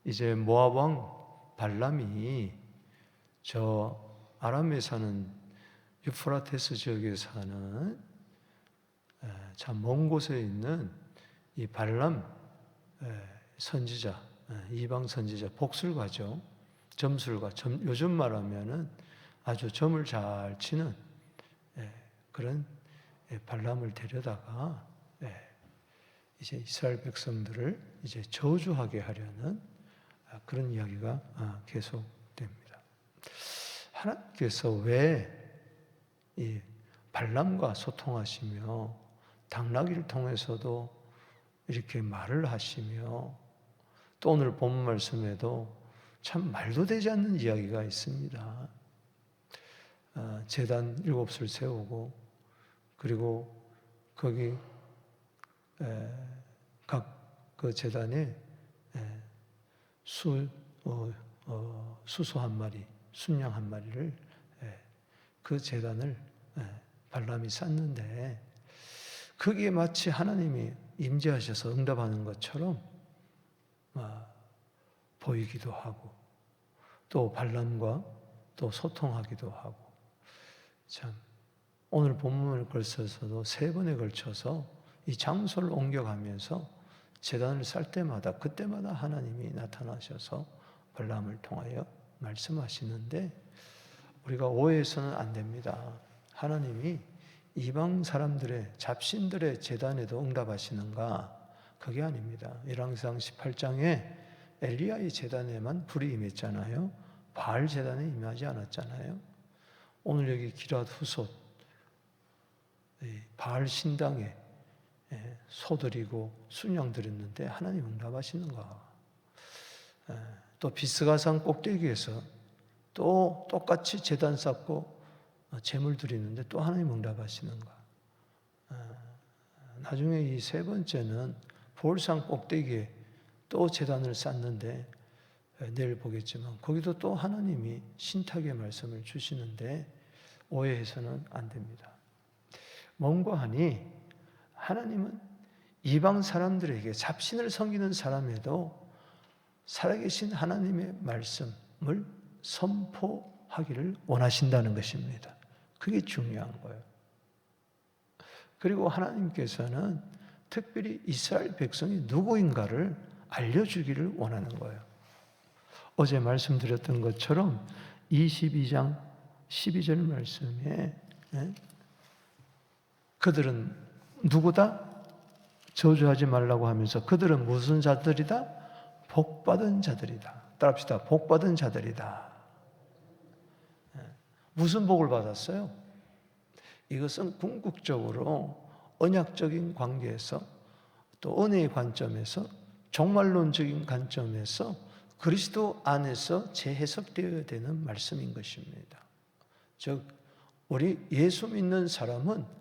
이제 모압 왕 발람이 저 아람에 사는 유프라테스 지역에 사는 참 먼 곳에 있는 이 발람 선지자, 이방 선지자, 복술가죠. 점술가, 요즘 말하면은 아주 점을 잘 치는 그런 발람을 데려다가 이제 이스라엘 백성들을 이제 저주하게 하려는 그런 이야기가 계속됩니다. 하나님께서 왜 이 발람과 소통하시며 당나귀를 통해서도 이렇게 말을 하시며 또 오늘 본문 말씀에도 참 말도 되지 않는 이야기가 있습니다. 제단 7을 세우고 그리고 거기 각 그 제단에 수소 한 마리, 순양 한 마리를 그 제단을 발람이 쌓는데 그게 마치 하나님이 임재하셔서 응답하는 것처럼 보이기도 하고 또 발람과 또 소통하기도 하고 참 오늘 본문을 걸쳐서도 3번에 걸쳐서 이 장소를 옮겨가면서 제단을 쌓을 때마다 그때마다 하나님이 나타나셔서 발람을 통하여 말씀하시는데 우리가 오해해서는 안 됩니다. 하나님이 이방 사람들의 잡신들의 제단에도 응답하시는가? 그게 아닙니다. 열왕기상 18장에 엘리야의 제단에만 불이 임했잖아요. 바알 제단에 임하지 않았잖아요. 오늘 여기 기랏 후솥 바알 신당에 소 드리고 순양 드렸는데 하나님 응답하시는가? 또 비스가산 꼭대기에서 또 똑같이 제단 쌓고 제물 드리는데 또 하나님 응답하시는가? 나중에 이 3번째는 볼산 꼭대기에 또 제단을 쌓는데 내일 보겠지만 거기도 또 하나님이 신탁의 말씀을 주시는데 오해해서는 안 됩니다. 뭔가 하니 하나님은 이방 사람들에게 잡신을 섬기는 사람에도 살아계신 하나님의 말씀을 선포하기를 원하신다는 것입니다. 그게 중요한 거예요. 그리고 하나님께서는 특별히 이스라엘 백성이 누구인가를 알려주기를 원하는 거예요. 어제 말씀드렸던 것처럼 22장 12절 말씀에 그들은 누구다? 저주하지 말라고 하면서 그들은 무슨 자들이다? 복받은 자들이다. 따라합시다. 복받은 자들이다. 무슨 복을 받았어요? 이것은 궁극적으로 언약적인 관계에서 또 은혜의 관점에서 종말론적인 관점에서 그리스도 안에서 재해석되어야 되는 말씀인 것입니다. 즉 우리 예수 믿는 사람은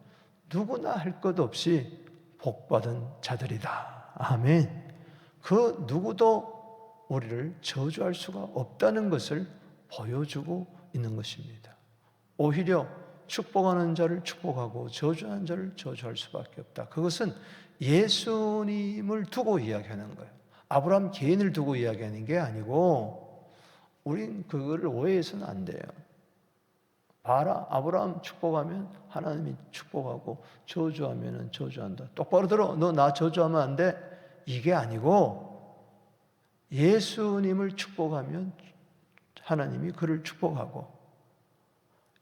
누구나 할 것 없이 복받은 자들이다. 아멘. 그 누구도 우리를 저주할 수가 없다는 것을 보여주고 있는 것입니다. 오히려 축복하는 자를 축복하고 저주하는 자를 저주할 수밖에 없다. 그것은 예수님을 두고 이야기하는 거예요. 아브라함 개인을 두고 이야기하는 게 아니고 우린 그거를 오해해서는 안 돼요. 봐라, 아브라함 축복하면 하나님이 축복하고 저주하면 저주한다. 똑바로 들어. 너 나 저주하면 안 돼. 이게 아니고 예수님을 축복하면 하나님이 그를 축복하고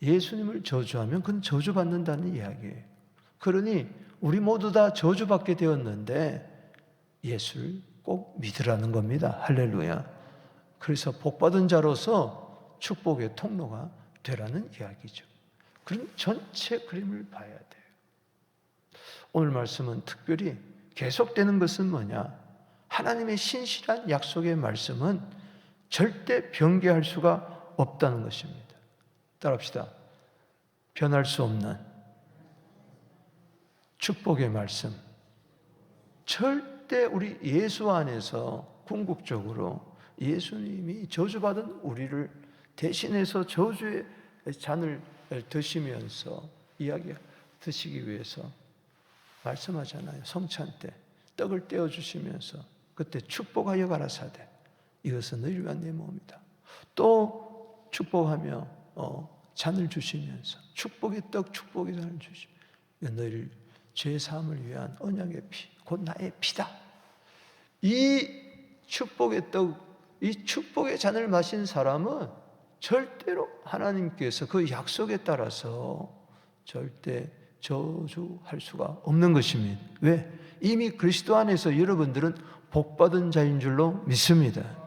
예수님을 저주하면 그는 저주받는다는 이야기예요. 그러니 우리 모두 다 저주받게 되었는데 예수를 꼭 믿으라는 겁니다. 할렐루야. 그래서 복받은 자로서 축복의 통로가 되라는 이야기죠. 그럼 전체 그림을 봐야 돼요. 오늘 말씀은 특별히 계속되는 것은 뭐냐? 하나님의 신실한 약속의 말씀은 절대 변개할 수가 없다는 것입니다. 따라합시다. 변할 수 없는 축복의 말씀. 절대 우리 예수 안에서 궁극적으로 예수님이 저주받은 우리를 대신해서 저주의 잔을 드시면서 이야기 드시기 위해서 말씀하잖아요. 성찬 때 떡을 떼어 주시면서 그때 축복하여 가라사대 이것은 너희를 위한 내 몸이다. 또 축복하며 잔을 주시면서 축복의 떡, 축복의 잔을 주시며 너희를 죄 사함을 위한 언약의 피, 곧 나의 피다. 이 축복의 떡, 이 축복의 잔을 마신 사람은 절대로 하나님께서 그 약속에 따라서 절대 저주할 수가 없는 것입니다. 왜? 이미 그리스도 안에서 여러분들은 복받은 자인 줄로 믿습니다.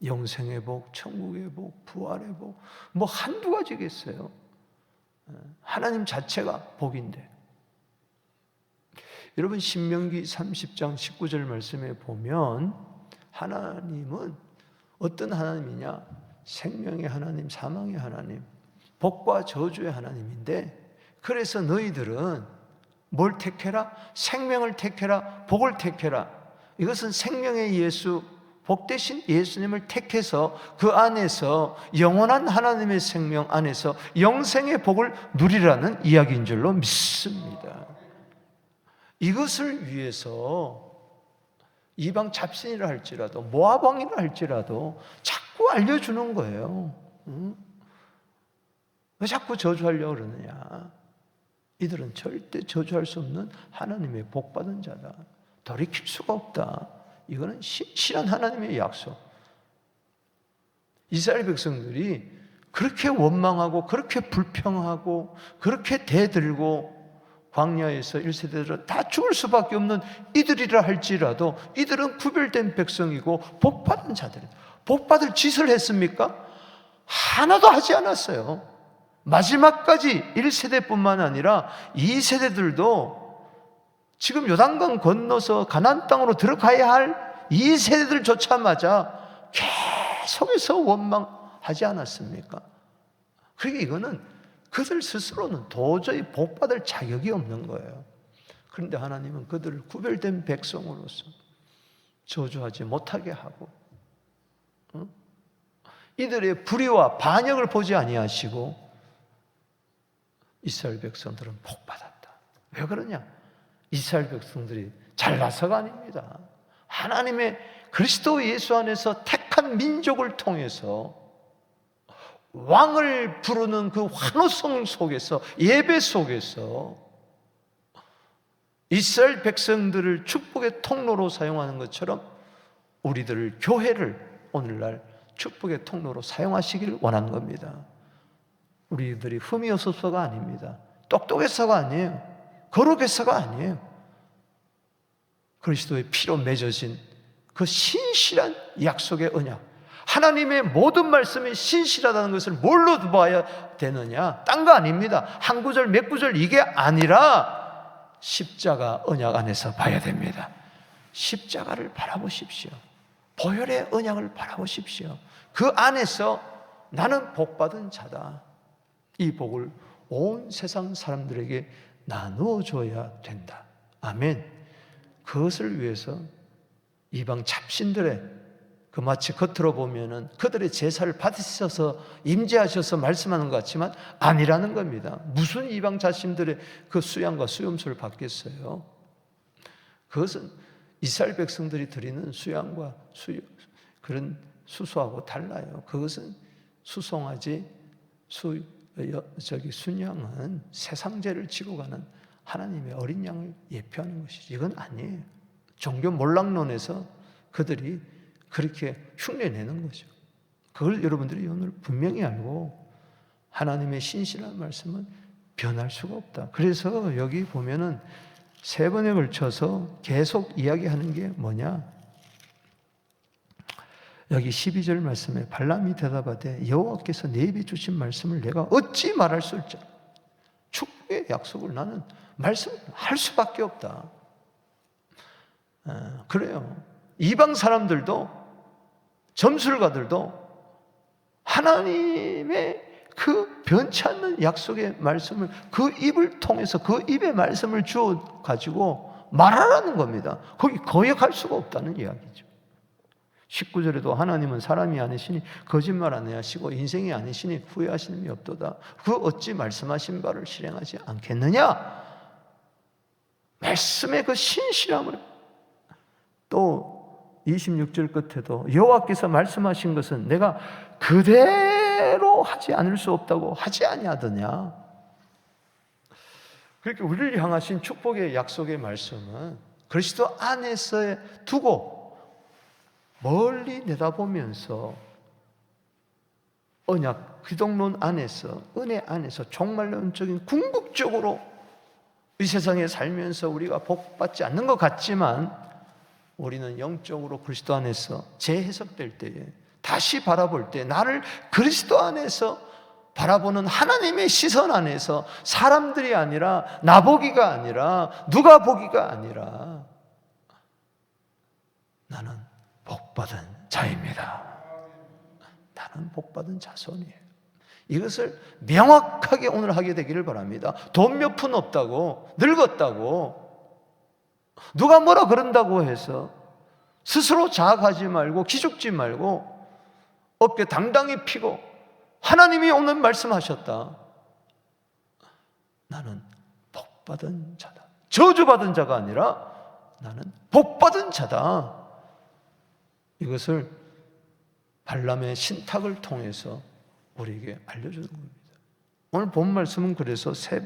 영생의 복, 천국의 복, 부활의 복, 뭐 한두 가지겠어요. 하나님 자체가 복인데. 여러분 신명기 30장 19절 말씀에 보면 하나님은 어떤 하나님이냐? 생명의 하나님, 사망의 하나님, 복과 저주의 하나님인데, 그래서 너희들은 뭘 택해라? 생명을 택해라, 복을 택해라. 이것은 생명의 예수, 복 대신 예수님을 택해서 그 안에서 영원한 하나님의 생명 안에서 영생의 복을 누리라는 이야기인 줄로 믿습니다. 이것을 위해서 이방 잡신이라 할지라도 모압 왕이라 할지라도 자꾸 알려주는 거예요. 왜 자꾸 저주하려고 그러느냐? 이들은 절대 저주할 수 없는 하나님의 복받은 자다. 돌이킬 수가 없다. 이거는 신실한 하나님의 약속. 이스라엘 백성들이 그렇게 원망하고 그렇게 불평하고 그렇게 대들고 광야에서 1세대들은 다 죽을 수밖에 없는 이들이라 할지라도 이들은 구별된 백성이고 복받은 자들이다. 복받을 짓을 했습니까? 하나도 하지 않았어요. 마지막까지 1세대뿐만 아니라 2세대들도 지금 요단강 건너서 가나안 땅으로 들어가야 할 2세대들조차마자 계속해서 원망하지 않았습니까? 그러니까 이거는 그들 스스로는 도저히 복받을 자격이 없는 거예요. 그런데 하나님은 그들을 구별된 백성으로서 저주하지 못하게 하고 이들의 불의와 반역을 보지 아니하시고 이스라엘 백성들은 복받았다. 왜 그러냐? 이스라엘 백성들이 잘나서가 아닙니다. 하나님의 그리스도 예수 안에서 택한 민족을 통해서 왕을 부르는 그 환호성 속에서, 예배 속에서 이스라엘 백성들을 축복의 통로로 사용하는 것처럼 우리들을, 교회를 오늘날 축복의 통로로 사용하시길 원하는 겁니다. 우리들이 흠이 없어서가 아닙니다. 똑똑해서가 아니에요. 거룩해서가 아니에요. 그리스도의 피로 맺어진 그 신실한 약속의 언약, 하나님의 모든 말씀이 신실하다는 것을 뭘로 봐야 되느냐? 딴 거 아닙니다. 한 구절 몇 구절 이게 아니라 십자가 언약 안에서 봐야 됩니다. 십자가를 바라보십시오. 보혈의 언약을 바라보십시오. 그 안에서 나는 복받은 자다. 이 복을 온 세상 사람들에게 나누어 줘야 된다. 아멘. 그것을 위해서 이방 잡신들의 그 마치 겉으로 보면은 그들의 제사를 받으셔서 임재하셔서 말씀하는 것 같지만 아니라는 겁니다. 무슨 이방 잡신들의 그 수양과 수염소를 받겠어요? 그것은 이스라엘 백성들이 드리는 수양과 그런 수소하고 달라요. 그것은 수송아지, 순양은 세상죄를 지고 가는 하나님의 어린 양을 예표하는 것이지. 이건 아니에요. 종교 몰락론에서 그들이 그렇게 흉내내는 거죠. 그걸 여러분들이 오늘 분명히 알고 하나님의 신실한 말씀은 변할 수가 없다. 그래서 여기 보면은 세 번에 걸쳐서 계속 이야기하는 게 뭐냐? 여기 12절 말씀에 발람이 대답하되 여호와께서 내 입에 주신 말씀을 내가 어찌 말할 수 있자? 축복의 약속을 나는 말씀할 수밖에 없다. 그래요. 이방 사람들도 점술가들도 하나님의 그 변치 않는 약속의 말씀을 그 입을 통해서 그 입의 말씀을 주어 가지고 말하라는 겁니다. 거기 거역할 수가 없다는 이야기죠. 19절에도 하나님은 사람이 아니시니 거짓말 안 하시고 인생이 아니시니 후회하시는 이 없도다. 그 어찌 말씀하신 바를 실행하지 않겠느냐? 말씀의 그 신실함을 또 26절 끝에도 여호와께서 말씀하신 것은 내가 그대로 하지 않을 수 없다고 하지 아니하더냐. 그렇게 우리를 향하신 축복의 약속의 말씀은 그리스도 안에서 두고 멀리 내다보면서 언약, 기독론 안에서, 은혜 안에서 정말로 영적인 궁극적으로 이 세상에 살면서 우리가 복받지 않는 것 같지만 우리는 영적으로 그리스도 안에서 재해석될 때에 다시 바라볼 때 나를 그리스도 안에서 바라보는 하나님의 시선 안에서 사람들이 아니라 나보기가 아니라 누가 보기가 아니라 나는 복받은 자입니다. 나는 복받은 자손이에요. 이것을 명확하게 오늘 하게 되기를 바랍니다. 돈 몇 푼 없다고, 늙었다고, 누가 뭐라 그런다고 해서 스스로 자학하지 말고 기죽지 말고 어깨 당당히 펴고 하나님이 오늘 말씀하셨다. 나는 복받은 자다. 저주받은 자가 아니라 나는 복받은 자다. 이것을 발람의 신탁을 통해서 우리에게 알려주는 겁니다. 오늘 본 말씀은 그래서 세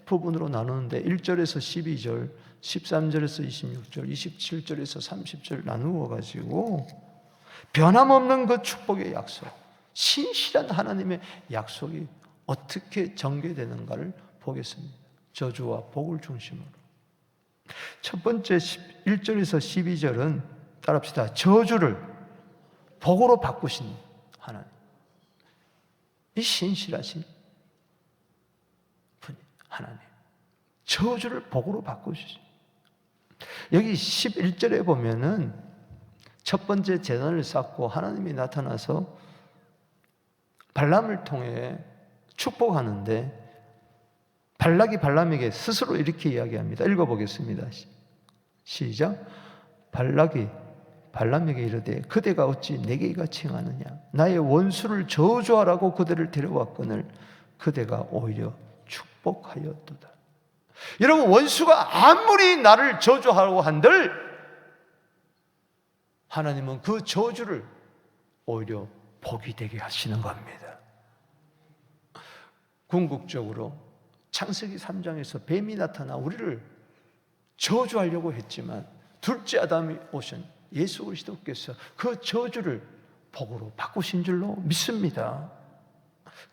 부분으로 나누는데 1절에서 12절, 13절에서 26절, 27절에서 30절 나누어 가지고 변함없는 그 축복의 약속, 신실한 하나님의 약속이 어떻게 전개되는가를 보겠습니다. 저주와 복을 중심으로. 첫 번째 1절에서 12절은 따라합시다. 저주를 복으로 바꾸신 하나님. 이 신실하신 분이 하나님. 저주를 복으로 바꾸시죠. 여기 11절에 보면은 첫 번째 제단을 쌓고 하나님이 나타나서 발람을 통해 축복하는데 발락이 발람에게 스스로 이렇게 이야기합니다. 읽어보겠습니다. 시작. 발락이 발람에게 이르되 그대가 어찌 내게 이같이 행하느냐. 나의 원수를 저주하라고 그대를 데려왔거늘 그대가 오히려 축복하였도다. 여러분, 원수가 아무리 나를 저주하라고 한들 하나님은 그 저주를 오히려 복이 되게 하시는 겁니다. 궁극적으로 창세기 3장에서 뱀이 나타나 우리를 저주하려고 했지만 둘째 아담이 오신 예수 그리스도께서 그 저주를 복으로 바꾸신 줄로 믿습니다.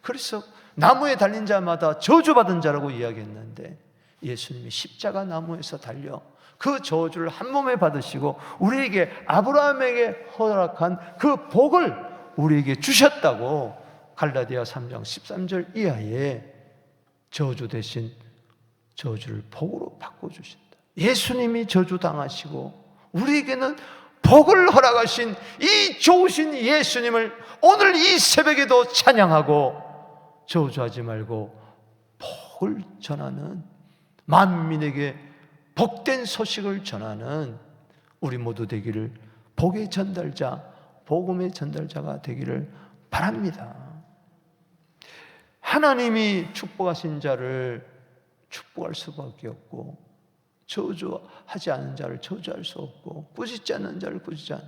그래서 나무에 달린 자마다 저주받은 자라고 이야기했는데 예수님이 십자가 나무에서 달려 그 저주를 한 몸에 받으시고 우리에게 아브라함에게 허락한 그 복을 우리에게 주셨다고 갈라디아 3장 13절 이하에 저주 대신 저주를 복으로 바꿔주신다. 예수님이 저주당하시고 우리에게는 복을 허락하신 이 좋으신 예수님을 오늘 이 새벽에도 찬양하고 저주하지 말고 복을 전하는, 만민에게 복된 소식을 전하는 우리 모두 되기를, 복의 전달자, 복음의 전달자가 되기를 바랍니다. 하나님이 축복하신 자를 축복할 수밖에 없고 저주하지 않은 자를 저주할 수 없고 꾸짖지 않는 자를 꾸짖지 않는.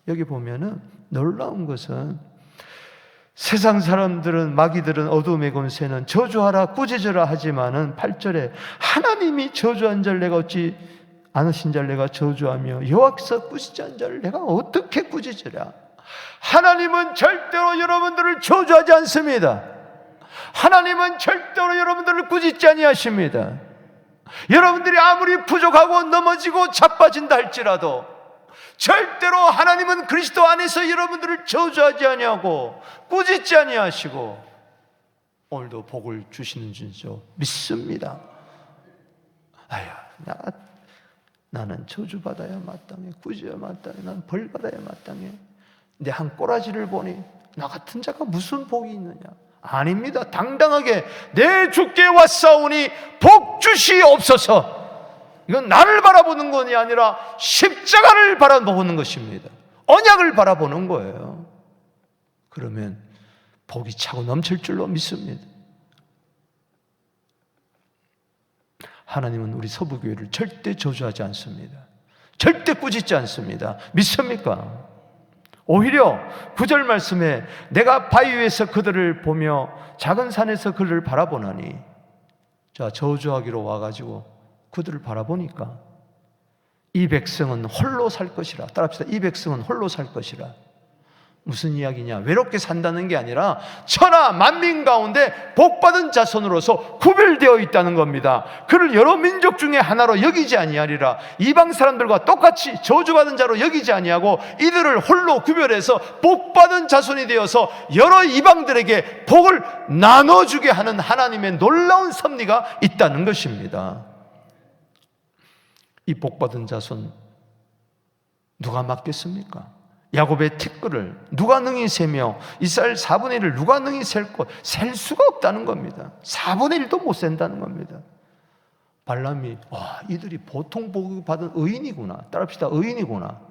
여기 보면은 놀라운 것은 세상 사람들은, 마귀들은, 어둠의 권세는 저주하라 꾸짖으라 하지만은 8절에 하나님이 저주한 자를 내가 어찌 않으신 자를 내가 저주하며 여호와께서 꾸짖지 않은 자를 내가 어떻게 꾸짖으랴. 하나님은 절대로 여러분들을 저주하지 않습니다. 하나님은 절대로 여러분들을 꾸짖지 아니하십니다. 여러분들이 아무리 부족하고 넘어지고 자빠진다 할지라도 절대로 하나님은 그리스도 안에서 여러분들을 저주하지 아니하고 꾸짖지 아니하시고 오늘도 복을 주시는 줄로 믿습니다. 나는 저주받아야 마땅해, 꾸짖어야 마땅해, 나는 벌받아야 마땅해. 내 한 꼬라지를 보니 나 같은 자가 무슨 복이 있느냐. 아닙니다. 당당하게 내 주께 왔사오니 복 주시옵소서. 이건 나를 바라보는 것이 아니라 십자가를 바라보는 것입니다. 언약을 바라보는 거예요. 그러면 복이 차고 넘칠 줄로 믿습니다. 하나님은 우리 서부교회를 절대 저주하지 않습니다. 절대 꾸짖지 않습니다. 믿습니까? 오히려 9절 말씀에 내가 바위 위에서 그들을 보며 작은 산에서 그들을 바라보나니, 자, 저주하기로 와가지고 그들을 바라보니까 이 백성은 홀로 살 것이라. 따라합시다. 이 백성은 홀로 살 것이라. 무슨 이야기냐? 외롭게 산다는 게 아니라 천하 만민 가운데 복받은 자손으로서 구별되어 있다는 겁니다. 그를 여러 민족 중에 하나로 여기지 아니하리라. 이방 사람들과 똑같이 저주받은 자로 여기지 아니하고 이들을 홀로 구별해서 복받은 자손이 되어서 여러 이방들에게 복을 나눠주게 하는 하나님의 놀라운 섭리가 있다는 것입니다. 이 복받은 자손 누가 맡겠습니까? 야곱의 티끌을 누가 능히 세며 이스라엘 4분의 1을 누가 능히 셀 수가 없다는 겁니다. 4분의 1도 못 센다는 겁니다. 발람이 이들이 보통 복을 받은 의인이구나. 따라합시다. 의인이구나.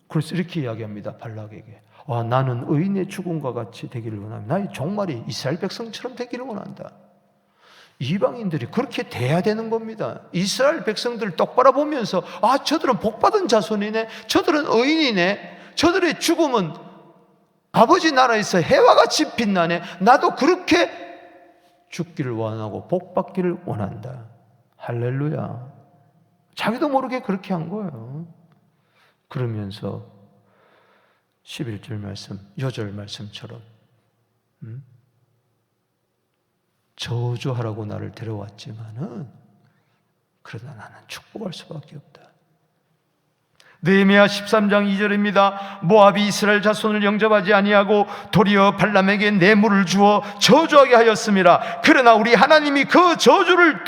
그래서 이렇게 이야기합니다. 발락에게. 나는 의인의 죽음과 같이 되기를 원합니다. 나의 종말이 이스라엘 백성처럼 되기를 원한다. 이방인들이 그렇게 돼야 되는 겁니다. 이스라엘 백성들을 똑바로 보면서 저들은 복받은 자손이네, 저들은 의인이네, 저들의 죽음은 아버지 나라에서 해와 같이 빛나네, 나도 그렇게 죽기를 원하고 복받기를 원한다. 할렐루야. 자기도 모르게 그렇게 한 거예요. 그러면서 11절 말씀, 요절 말씀처럼 저주하라고 나를 데려왔지만은 그러나 나는 축복할 수밖에 없다. 느헤미야 13장 2절입니다. 모압이 이스라엘 자손을 영접하지 아니하고 도리어 발람에게 뇌물을 주어 저주하게 하였음이라. 그러나 우리 하나님이 그 저주를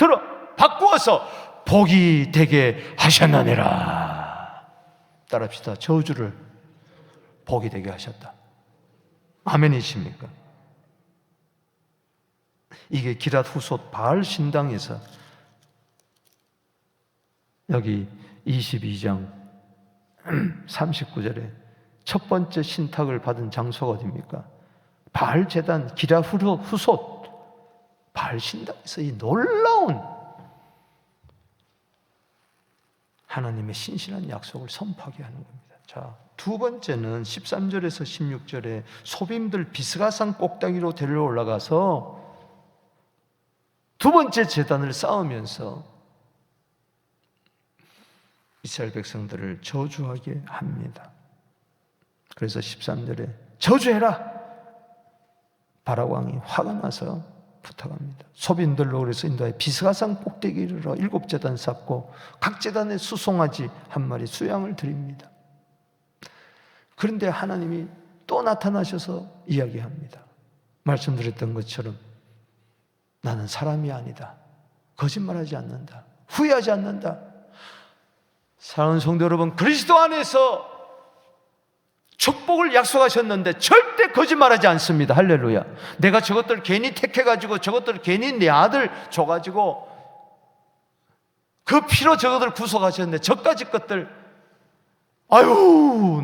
바꾸어서 복이 되게 하셨나니라. 따라합시다. 저주를 복이 되게 하셨다. 아멘이십니까? 이게 기랏 후솥 바알 신당에서 여기 22장 39절에 첫 번째 신탁을 받은 장소가 어디입니까? 바알 제단 기랏 후솥 바알 신당에서 이 놀라운 하나님의 신실한 약속을 선포하게 하는 겁니다. 자, 두 번째는 13절에서 16절에 소빔들 비스가산 꼭대기로 데리러 올라가서 두 번째 제단을 쌓으면서 이스라엘 백성들을 저주하게 합니다. 그래서 13절에 저주해라! 바락 왕이 화가 나서 부탁합니다. 소빈들로 그래서 인도에 비스가산 꼭대기를 7제단 쌓고 각 제단에 수송아지 한 마리 수양을 드립니다. 그런데 하나님이 또 나타나셔서 이야기합니다. 말씀드렸던 것처럼 나는 사람이 아니다. 거짓말하지 않는다. 후회하지 않는다. 사랑하는 성도 여러분, 그리스도 안에서 축복을 약속하셨는데 절대 거짓말하지 않습니다. 할렐루야. 내가 저것들 괜히 택해가지고 저것들 괜히 내 아들 줘가지고 그 피로 저것들 구속하셨는데 저까지 것들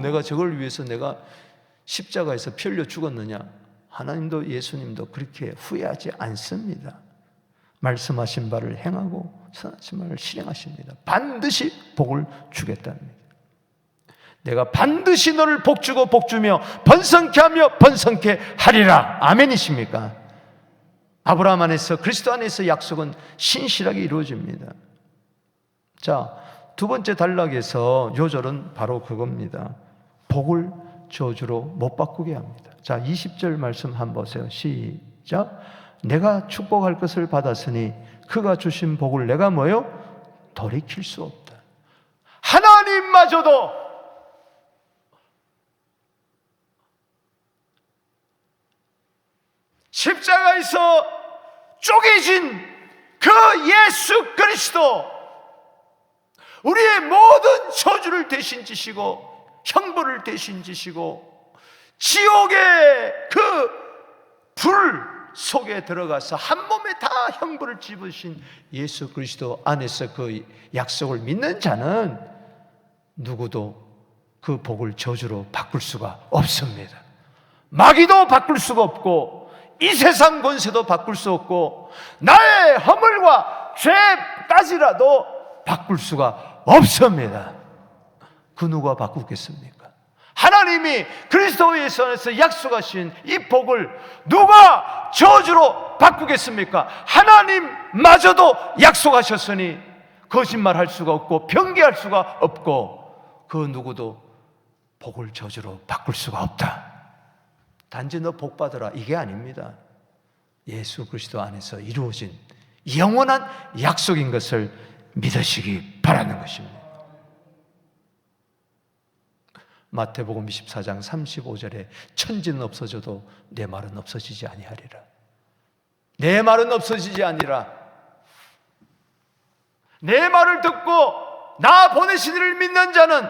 내가 저걸 위해서 내가 십자가에서 피 흘려 죽었느냐. 하나님도 예수님도 그렇게 후회하지 않습니다. 말씀하신 바를 행하고 선하신 말을 실행하십니다. 반드시 복을 주겠답니다. 내가 반드시 너를 복주고 복주며 번성케 하며 번성케 하리라. 아멘이십니까? 아브라함 안에서 그리스도 안에서 약속은 신실하게 이루어집니다. 자, 두 번째 단락에서 요절은 바로 그겁니다. 복을 저주로 못 바꾸게 합니다. 자, 20절 말씀 한번 보세요. 시작. 내가 축복할 것을 받았으니 그가 주신 복을 내가 뭐요? 돌이킬 수 없다. 하나님마저도 십자가에서 쪼개진 그 예수 그리스도, 우리의 모든 저주를 대신 지시고 형벌을 대신 지시고 지옥의 그 불 속에 들어가서 한 몸에 다 형벌을 집으신 예수 그리스도 안에서 그 약속을 믿는 자는 누구도 그 복을 저주로 바꿀 수가 없습니다. 마귀도 바꿀 수가 없고 이 세상 권세도 바꿀 수 없고 나의 허물과 죄까지라도 바꿀 수가 없습니다. 그 누가 바꾸겠습니까? 하나님이 그리스도 예수 안에서 약속하신 이 복을 누가 저주로 바꾸겠습니까? 하나님마저도 약속하셨으니 거짓말할 수가 없고 변개할 수가 없고 그 누구도 복을 저주로 바꿀 수가 없다. 단지 너 복 받으라 이게 아닙니다. 예수 그리스도 안에서 이루어진 영원한 약속인 것을 믿으시기 바라는 것입니다. 마태복음 24장 35절에 천지는 없어져도 내 말은 없어지지 아니하리라. 내 말은 없어지지 아니라 내 말을 듣고 나 보내신 이를 믿는 자는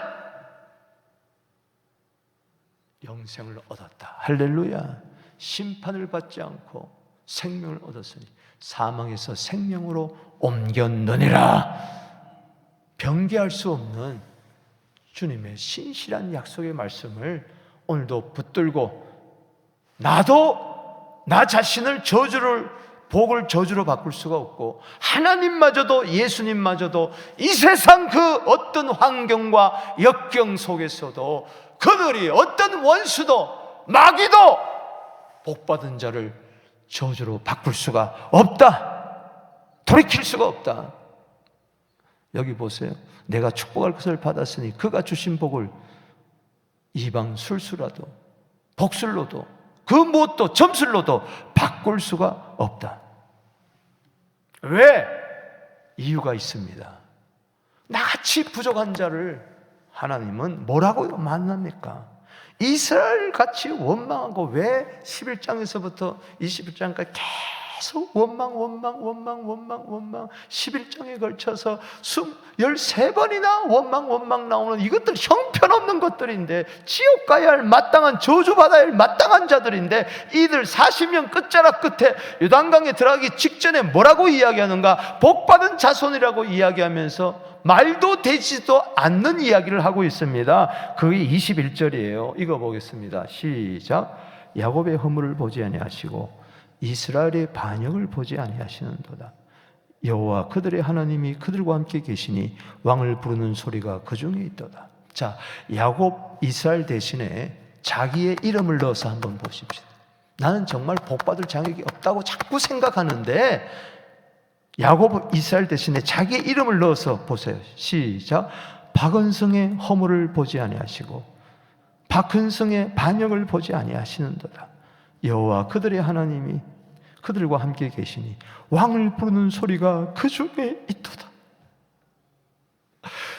영생을 얻었다. 할렐루야. 심판을 받지 않고 생명을 얻었으니 사망에서 생명으로 옮겼느니라. 변개할 수 없는 주님의 신실한 약속의 말씀을 오늘도 붙들고 나도 나 자신을 복을 저주로 바꿀 수가 없고 하나님마저도 예수님마저도 이 세상 그 어떤 환경과 역경 속에서도 그들이 어떤 원수도 마귀도 복받은 자를 저주로 바꿀 수가 없다. 돌이킬 수가 없다. 여기 보세요. 내가 축복할 것을 받았으니 그가 주신 복을 이방 술수라도 복술로도 그 무엇도 점술로도 바꿀 수가 없다. 왜? 이유가 있습니다. 나같이 부족한 자를 하나님은 뭐라고 만납니까? 이스라엘 같이 원망하고 왜 11장에서부터 21장까지 계속 원망 11장에 걸쳐서 13번이나 원망 나오는 이것들 형편없는 것들인데 지옥 가야 할 마땅한 저주받아야 할 마땅한 자들인데 이들 40년 끝자락 끝에 요단강에 들어가기 직전에 뭐라고 이야기하는가? 복받은 자손이라고 이야기하면서 말도 되지도 않는 이야기를 하고 있습니다. 그게 21절이에요. 이거 보겠습니다. 시작. 야곱의 허물을 보지 아니하시고 이스라엘의 반역을 보지 아니하시는도다. 여호와 그들의 하나님이 그들과 함께 계시니 왕을 부르는 소리가 그 중에 있도다. 자, 야곱 이스라엘 대신에 자기의 이름을 넣어서 한번 보십시오. 나는 정말 복받을 자격이 없다고 자꾸 생각하는데 야곱 이스라엘 대신에 자기의 이름을 넣어서 보세요. 시작. 박은성의 허물을 보지 아니하시고 박은성의 반역을 보지 아니하시는도다. 여호와 그들의 하나님이 그들과 함께 계시니 왕을 부르는 소리가 그 중에 있도다.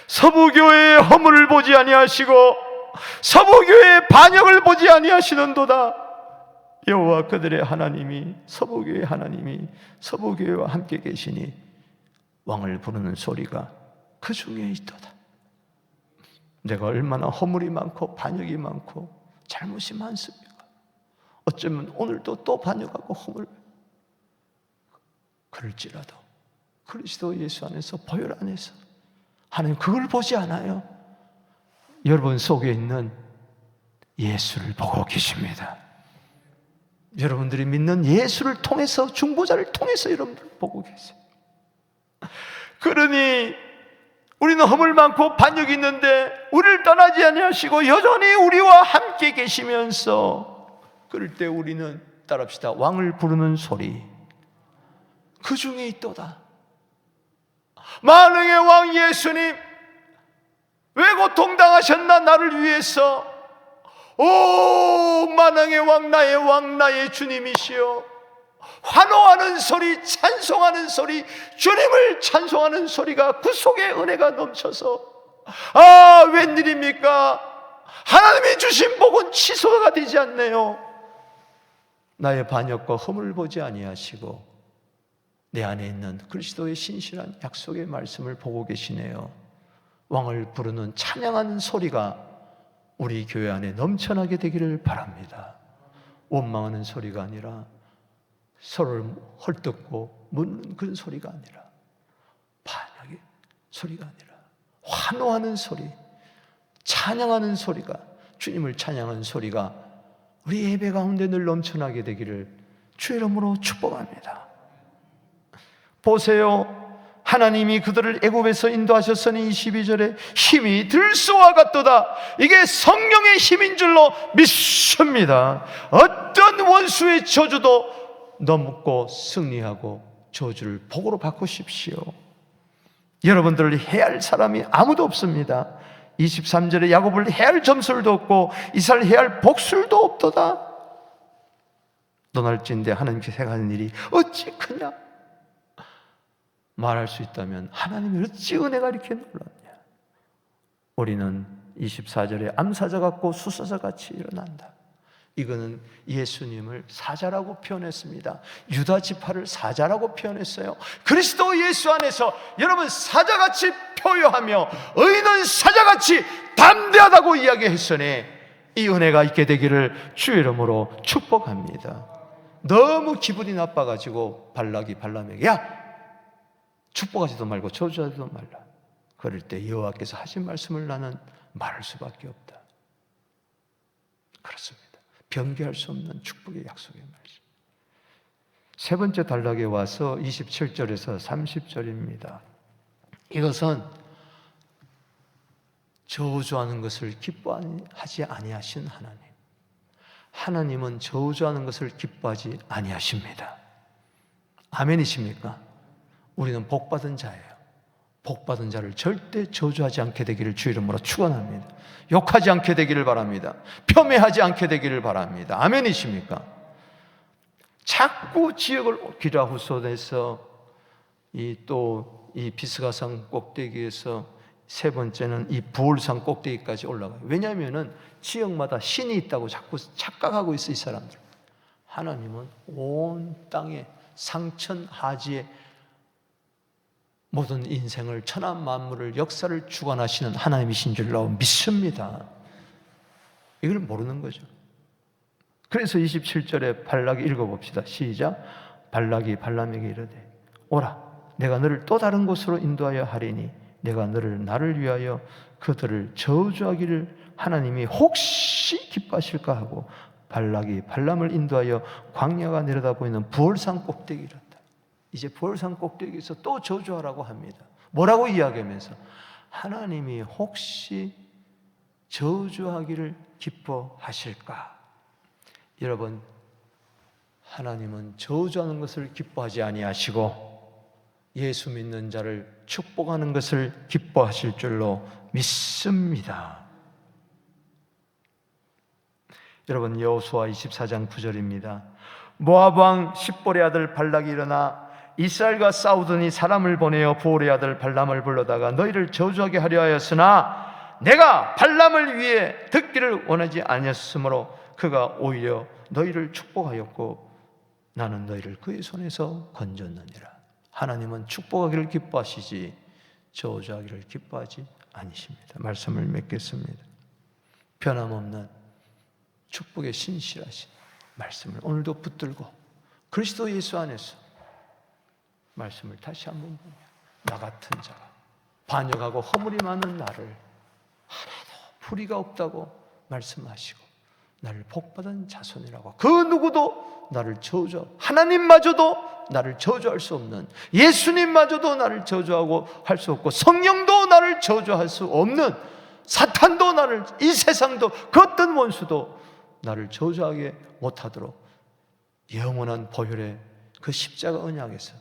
서부교회의 허물을 보지 아니하시고 서부교회의 반역을 보지 아니하시는도다. 여호와 그들의 하나님이 서부교회의 하나님이 서부교회와 함께 계시니 왕을 부르는 소리가 그 중에 있도다. 내가 얼마나 허물이 많고 반역이 많고 잘못이 많습니까? 어쩌면 오늘도 또 반역하고 허물 그럴지라도 그리스도 예수 안에서 보혈 안에서 하나님 그걸 보지 않아요. 여러분 속에 있는 예수를 보고 계십니다. 여러분들이 믿는 예수를 통해서 중보자를 통해서 여러분들 보고 계세요. 그러니 우리는 허물 많고 반역이 있는데 우리를 떠나지 아니하시고 여전히 우리와 함께 계시면서 그럴 때 우리는 따라합시다. 왕을 부르는 소리 그 중에 있도다. 만왕의 왕 예수님 왜 고통당하셨나 나를 위해서. 오 만왕의 왕 나의 주님이시여. 환호하는 소리 찬송하는 소리 주님을 찬송하는 소리가 그 속에 은혜가 넘쳐서 아 웬일입니까? 하나님이 주신 복은 취소가 되지 않네요. 나의 반역과 허물을 보지 아니하시고 내 안에 있는 그리스도의 신실한 약속의 말씀을 보고 계시네요. 왕을 부르는 찬양하는 소리가 우리 교회 안에 넘쳐나게 되기를 바랍니다. 원망하는 소리가 아니라 서로를 헐뜯고 묻는 그런 소리가 아니라 반역의 소리가 아니라 환호하는 소리, 찬양하는 소리가 주님을 찬양하는 소리가 우리 예배 가운데 늘 넘쳐나게 되기를 주의 이름으로 축복합니다. 보세요. 하나님이 그들을 애굽에서 인도하셨으니 22절에 힘이 들소와 같도다. 이게 성령의 힘인 줄로 믿습니다. 어떤 원수의 저주도 넘고 승리하고 저주를 복으로 바꾸십시오. 여러분들을 해할 사람이 아무도 없습니다. 23절에 야곱을 해할 점술도 없고 이스라엘 해할 복술도 없도다. 너날진대 하나님께 생각하는 일이 어찌 크냐? 말할 수 있다면 하나님이 어찌 은혜가 이렇게 놀랍냐? 우리는 24절에 암사자 같고 수사자 같이 일어난다. 이거는 예수님을 사자라고 표현했습니다. 유다 지파를 사자라고 표현했어요. 그리스도 예수 안에서 여러분 사자같이 표효하며 의인은 사자같이 담대하다고 이야기했으니 이 은혜가 있게 되기를 주 이름으로 축복합니다. 너무 기분이 나빠가지고 발락이 발람에게 야! 축복하지도 말고 저주하지도 말라. 그럴 때 여호와께서 하신 말씀을 나는 말할 수밖에 없다. 그렇습니다. 변개할 수 없는 축복의 약속의 말씀. 세 번째 단락에 와서 27절에서 30절입니다. 이것은 저주하는 것을 기뻐하지 아니하신 하나님. 하나님은 저주하는 것을 기뻐하지 아니하십니다. 아멘이십니까? 우리는 복받은 자예요. 복받은 자를 절대 저주하지 않게 되기를 주 이름으로 축원합니다. 욕하지 않게 되기를 바랍니다. 폄훼하지 않게 되기를 바랍니다. 아멘이십니까? 자꾸 지역을 기라후손에서 이 비스가산 꼭대기에서 세 번째는 이 부올산 꼭대기까지 올라가요. 왜냐하면 지역마다 신이 있다고 자꾸 착각하고 있어 이 사람들. 하나님은 온 땅에 상천하지에 모든 인생을 천한 만물을 역사를 주관하시는 하나님이신 줄로 믿습니다. 이걸 모르는 거죠. 그래서 27절에 발락이 읽어봅시다. 시작. 발락이 발람에게 이르되 오라 내가 너를 또 다른 곳으로 인도하여 하리니 내가 나를 위하여 그들을 저주하기를 하나님이 혹시 기뻐하실까 하고 발락이 발람을 인도하여 광야가 내려다 보이는 부올산 꼭대기를 이제 부올산 꼭대기에서 또 저주하라고 합니다. 뭐라고 이야기하면서 하나님이 혹시 저주하기를 기뻐하실까? 여러분, 하나님은 저주하는 것을 기뻐하지 아니하시고 예수 믿는 자를 축복하는 것을 기뻐하실 줄로 믿습니다. 여러분, 여호수아 24장 9절입니다. 모압 왕 십볼의 아들 발락이 일어나 이스라엘과 싸우더니 사람을 보내어 부올의 아들 발람을 불러다가 너희를 저주하게 하려 하였으나 내가 발람을 위해 듣기를 원하지 아니었으므로 그가 오히려 너희를 축복하였고 나는 너희를 그의 손에서 건졌느니라. 하나님은 축복하기를 기뻐하시지 저주하기를 기뻐하지 아니십니다. 말씀을 맺겠습니다. 변함없는 축복의 신실하신 말씀을 오늘도 붙들고 그리스도 예수 안에서 말씀을 다시 한번 보며 나 같은 자가 반역하고 허물이 많은 나를 하나도 불의가 없다고 말씀하시고 나를 복받은 자손이라고 그 누구도 나를 저주하고 하나님마저도 나를 저주할 수 없는 예수님마저도 나를 저주하고 할 수 없고 성령도 나를 저주할 수 없는 사탄도 나를 이 세상도 그 어떤 원수도 나를 저주하게 못하도록 영원한 보혈의 그 십자가 언약에서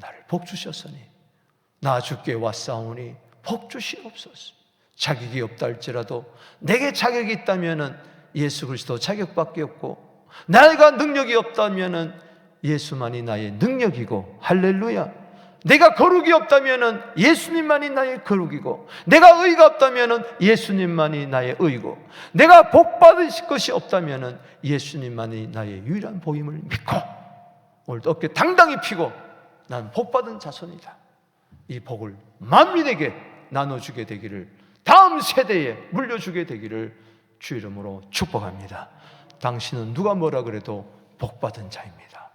나를 복 주셨으니 나 주께 왔사오니 복 주시옵소서. 자격이 없다 할지라도 내게 자격이 있다면은 예수 그리스도 자격밖에 없고 내가 능력이 없다면은 예수만이 나의 능력이고 할렐루야. 내가 거룩이 없다면은 예수님만이 나의 거룩이고 내가 의가 없다면은 예수님만이 나의 의고 내가 복 받으실 것이 없다면은 예수님만이 나의 유일한 복임을 믿고 오늘도 어깨 당당히 피고 난 복받은 자손이다. 이 복을 만민에게 나눠주게 되기를 다음 세대에 물려주게 되기를 주 이름으로 축복합니다. 당신은 누가 뭐라 그래도 복받은 자입니다.